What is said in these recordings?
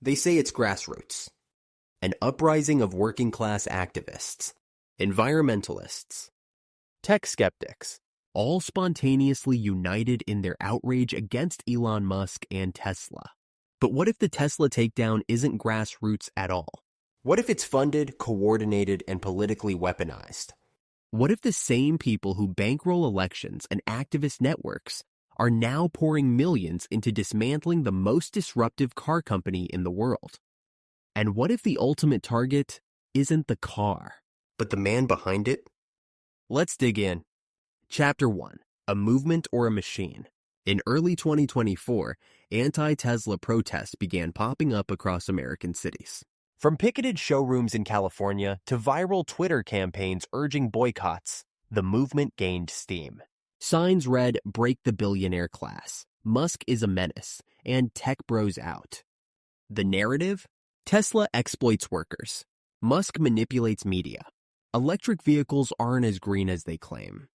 They say it's grassroots. An uprising of working-class activists, environmentalists, tech skeptics, all spontaneously united in their outrage against Elon Musk and Tesla. But what if the Tesla takedown isn't grassroots at all? What if it's funded, coordinated, and politically weaponized? What if the same people who bankroll elections and activist networks are now pouring millions into dismantling the most disruptive car company in the world? And what if the ultimate target isn't the car, but the man behind it? Let's dig in. Chapter 1. A Movement or a Machine. In early 2024, anti-Tesla protests began popping up across American cities. From picketed showrooms in California to viral Twitter campaigns urging boycotts, the movement gained steam. Signs read, "Break the billionaire class," "Musk is a menace," and "Tech bros out." The narrative? Tesla exploits workers. Musk manipulates media. Electric vehicles aren't as green as they claim.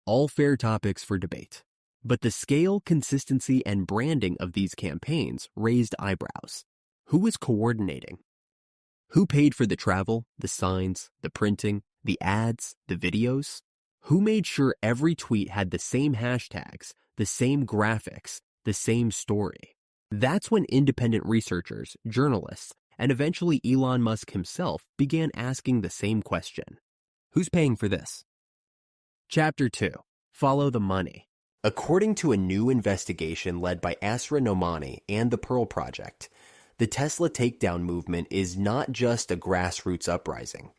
All fair topics for debate. But the scale, consistency, and branding of these campaigns raised eyebrows. Who was coordinating? Who paid for the travel, the signs, the printing, the ads, the videos? Who made sure every tweet had the same hashtags, the same graphics, the same story? That's when independent researchers, journalists, and eventually Elon Musk himself began asking the same question. Who's paying for this? Chapter 2. Follow the money. According to a new investigation led by Asra Nomani and the Pearl Project, the Tesla takedown movement is not just a grassroots uprising.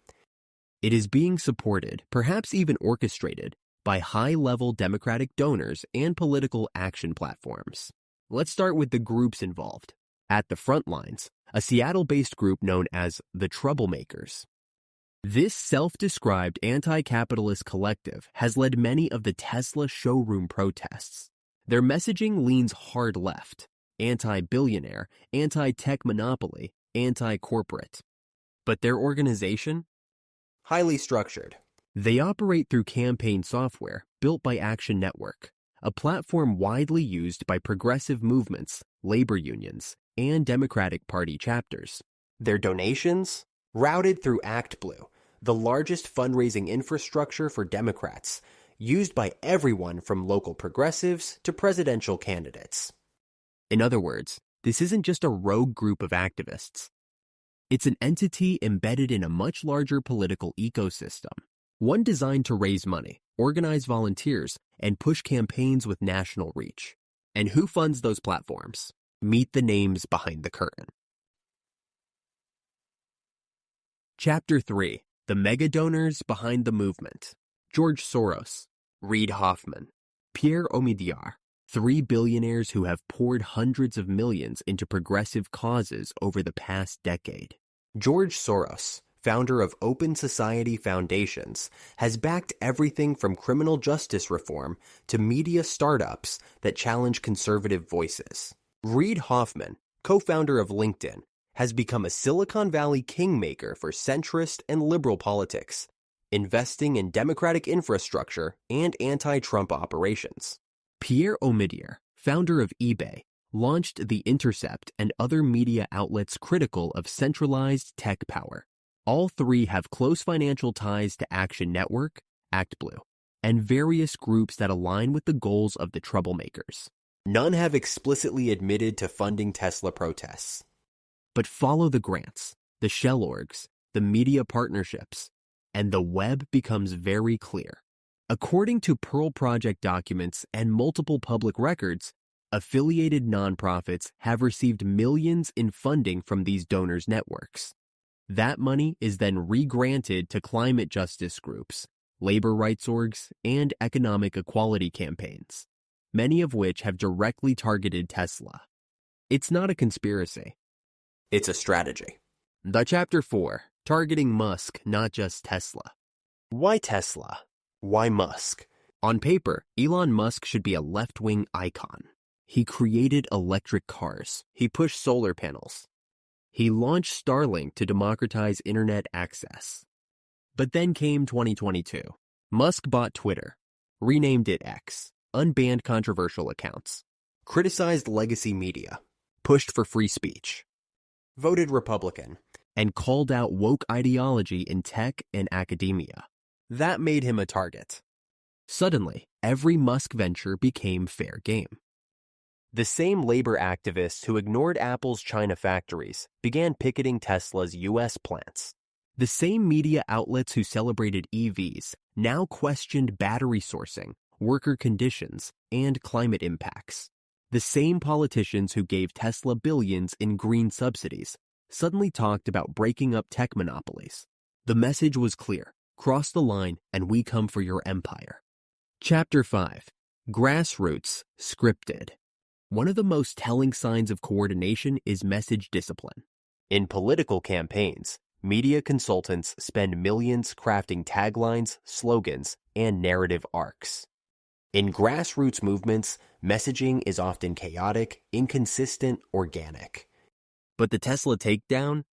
It is being supported, perhaps even orchestrated, by high-level Democratic donors and political action platforms. Let's start with the groups involved. At the front lines, a Seattle-based group known as the Troublemakers. This self-described anti-capitalist collective has led many of the Tesla showroom protests. Their messaging leans hard left, anti-billionaire, anti-tech monopoly, anti-corporate. But their organization? Highly structured. They operate through campaign software built by Action Network, a platform widely used by progressive movements, labor unions, and Democratic Party chapters. Their donations? Routed through ActBlue, the largest fundraising infrastructure for Democrats, used by everyone from local progressives to presidential candidates. In other words, this isn't just a rogue group of activists. It's an entity embedded in a much larger political ecosystem, one designed to raise money, organize volunteers, and push campaigns with national reach. And who funds those platforms? Meet the names behind the curtain. Chapter 3. The mega donors behind the movement. George Soros, Reid Hoffman, Pierre Omidyar, 3 billionaires who have poured hundreds of millions into progressive causes over the past decade. George Soros, founder of Open Society Foundations, has backed everything from criminal justice reform to media startups that challenge conservative voices. Reid Hoffman, co-founder of LinkedIn, has become a Silicon Valley kingmaker for centrist and liberal politics, investing in democratic infrastructure and anti-Trump operations. Pierre Omidyar, founder of eBay, launched The Intercept and other media outlets critical of centralized tech power. All three have close financial ties to Action Network, ActBlue, and various groups that align with the goals of the Troublemakers. None have explicitly admitted to funding Tesla protests. But follow the grants, the shell orgs, the media partnerships, and the web becomes very clear. According to Pearl Project documents and multiple public records, affiliated nonprofits have received millions in funding from these donors' networks. That money is then re-granted to climate justice groups, labor rights orgs, and economic equality campaigns, many of which have directly targeted Tesla. It's not a conspiracy. It's a strategy. The Chapter 4, Targeting Musk, Not Just Tesla. Why Tesla? Why Musk? On paper, Elon Musk should be a left-wing icon. He created electric cars. He pushed solar panels. He launched Starlink to democratize internet access. But then came 2022. Musk bought Twitter, renamed it X, unbanned controversial accounts, criticized legacy media, pushed for free speech. voted Republican, and called out woke ideology in tech and academia. That made him a target. Suddenly, every Musk venture became fair game. The same labor activists who ignored Apple's China factories began picketing Tesla's U.S. plants. The same media outlets who celebrated EVs now questioned battery sourcing, worker conditions, and climate impacts. The same politicians who gave Tesla billions in green subsidies suddenly talked about breaking up tech monopolies. The message was clear: cross the line and we come for your empire. Chapter 5. Grassroots Scripted. One of the most telling signs of coordination is message discipline. In political campaigns, media consultants spend millions crafting taglines, slogans, and narrative arcs. In grassroots movements, messaging is often chaotic, inconsistent, organic. But the Tesla takedown?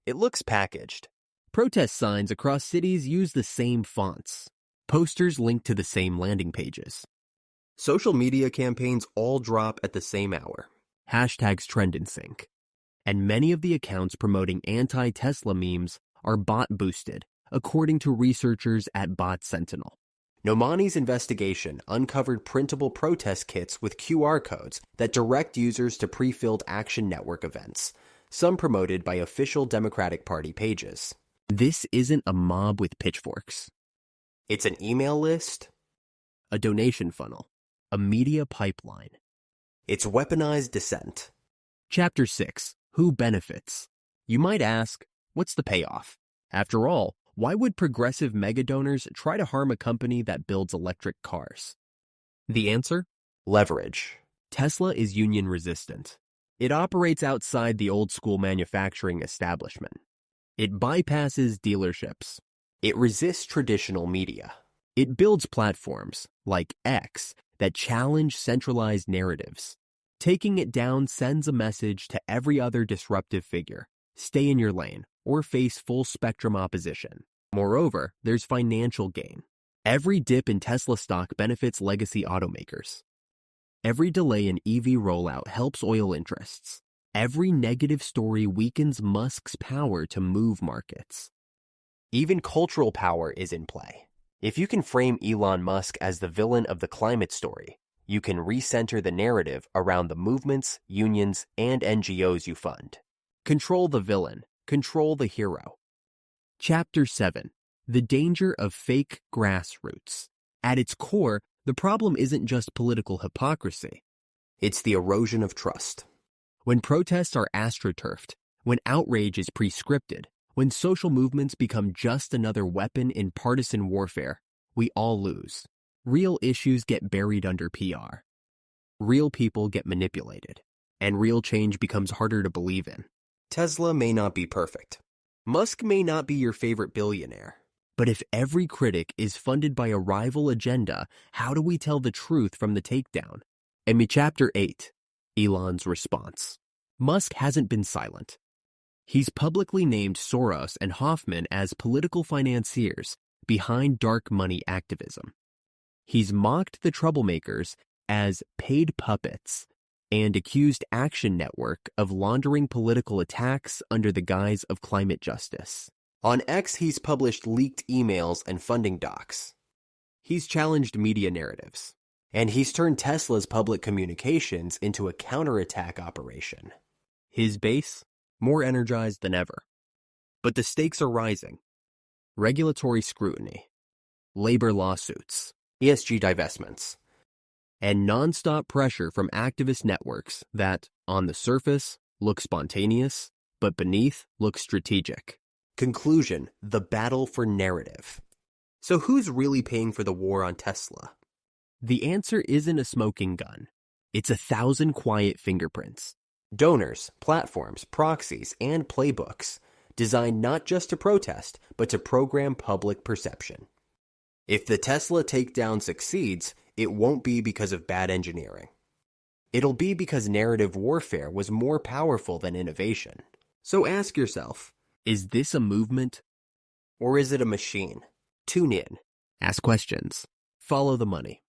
It looks packaged. Protest signs across cities use the same fonts. Posters link to the same landing pages. Social media campaigns all drop at the same hour. Hashtags trend in sync. And many of the accounts promoting anti-Tesla memes are bot-boosted, according to researchers at Bot Sentinel. Nomani's investigation uncovered printable protest kits with QR codes that direct users to pre-filled Action Network events, some promoted by official Democratic Party pages. This isn't a mob with pitchforks. It's an email list, a donation funnel, a media pipeline. It's weaponized dissent. Chapter 6. Who benefits? You might ask, what's the payoff? After all, why would progressive megadonors try to harm a company that builds electric cars? The answer? Leverage. Tesla is union resistant. It operates outside the old-school manufacturing establishment. It bypasses dealerships. It resists traditional media. It builds platforms, like X, that challenge centralized narratives. Taking it down sends a message to every other disruptive figure: stay in your lane or face full-spectrum opposition. Moreover, there's financial gain. Every dip in Tesla stock benefits legacy automakers. Every delay in EV rollout helps oil interests. Every negative story weakens Musk's power to move markets. Even cultural power is in play. If you can frame Elon Musk as the villain of the climate story, you can recenter the narrative around the movements, unions, and NGOs you fund. Control the villain. Control the hero. Chapter 7. The danger of fake grassroots. At its core, the problem isn't just political hypocrisy. It's the erosion of trust. When protests are astroturfed, when outrage is prescripted, when social movements become just another weapon in partisan warfare, we all lose. Real issues get buried under PR. Real people get manipulated, and real change becomes harder to believe in. Tesla may not be perfect. Musk may not be your favorite billionaire. But if every critic is funded by a rival agenda, how do we tell the truth from the takedown? Chapter 8. Elon's response. Musk hasn't been silent. He's publicly named Soros and Hoffman as political financiers behind dark money activism. He's mocked the Troublemakers as paid puppets and accused Action Network of laundering political attacks under the guise of climate justice. On X, he's published leaked emails and funding docs. He's challenged media narratives. And he's turned Tesla's public communications into a counterattack operation. His base? More energized than ever. But the stakes are rising. Regulatory scrutiny, labor lawsuits, ESG divestments, and nonstop pressure from activist networks that, on the surface, look spontaneous, but beneath look strategic. Conclusion: the battle for narrative. So who's really paying for the war on Tesla? The answer isn't a smoking gun. It's 1,000 quiet fingerprints. Donors, platforms, proxies, and playbooks designed not just to protest, but to program public perception. If the Tesla takedown succeeds, it won't be because of bad engineering. It'll be because narrative warfare was more powerful than innovation. So ask yourself, is this a movement? Or is it a machine? Tune in. Ask questions. Follow the money.